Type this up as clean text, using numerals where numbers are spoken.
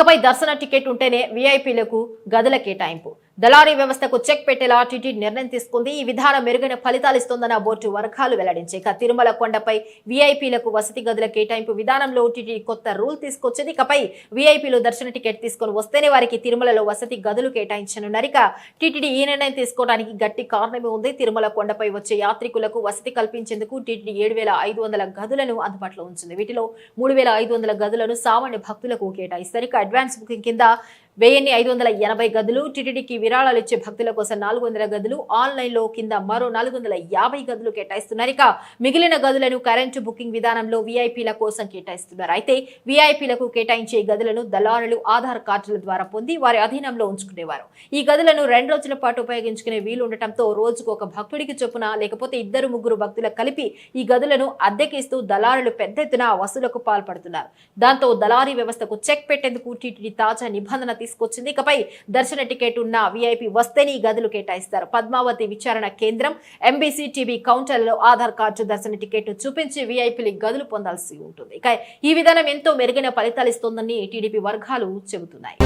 ఇకపై దర్శన టికెట్ ఉంటేనే వీఐపీలకు గదుల కేటాయింపు. దళారీ వ్యవస్థకు చెక్ పెట్టేలా టీటీడీ నిర్ణయం తీసుకుంది. ఈ విధానం మెరుగైన ఫలితాలు ఇస్తోందన్న బోర్డు వర్గాలు వెల్లడించాయి. ఇక తిరుమల కొండపై వీఐపీలకు వసతి గదుల కేటాయింపు విధానంలో టీటీడీ కొత్త రూల్ తీసుకొచ్చింది. ఇకపై వీఐపీలు దర్శన టికెట్ తీసుకుని వస్తేనే వారికి తిరుమలలో వసతి గదులు కేటాయించనున్నారు. ఇక టీటీడీ ఈ నిర్ణయం తీసుకోవడానికి గట్టి కారణమే ఉంది. తిరుమల కొండపై వచ్చే యాత్రికులకు వసతి కల్పించేందుకు టీటీడీ 7,500 గదులను అందుబాటులో ఉంచింది. వీటిలో 3,500 గదులను సామాన్య భక్తులకు కేటాయిస్తారు. ఇక అడ్వాన్స్ బుకింగ్ కింద 1,580 గదులు, టీటీడీకి విరాళాలు ఇచ్చే భక్తుల కోసం 400 గదులు, ఆన్లైన్ లో కింద మరో 450 గదులు కేటాయిస్తున్నారు. ఇక మిగిలిన గదులను కరెంటు బుకింగ్ విధానంలో వీఐపీల కోసం కేటాయిస్తున్నారు. అయితే వీఐపీలకు కేటాయించే గదులను దళారులు ఆధార్ కార్డుల ద్వారా పొంది వారి అధీనంలో ఉంచుకునేవారు. ఈ గదులను 2 రోజుల పాటు ఉపయోగించుకునే వీలు ఉండటంతో రోజుకు ఒక భక్తుడికి చొప్పున లేకపోతే 2-3 భక్తులకు కలిపి ఈ గదులను అద్దెకిస్తూ దళారులు పెద్ద ఎత్తున వసూలకు పాల్పడుతున్నారు. దాంతో దళారీ వ్యవస్థకు చెక్ పెట్టేందుకు టీటీడీ తాజా నిబంధన తీసుకొచ్చింది. ఇకపై దర్శన టికెట్ ఉన్న వీఐపీ వస్తేనే ఈ గదులు కేటాయిస్తారు. పద్మావతి విచారణ కేంద్రం, ఎంబీసీ టీవీ కౌంటర్లలో ఆధార్ కార్డు దర్శన టికెట్ చూపించి వీఐపీలు గదులు పొందాల్సి ఉంటుంది. ఇక ఈ విధానం ఎంతో మెరుగైన ఫలితాలు ఇస్తోందని టీడీపీ వర్గాలు చెబుతున్నాయి.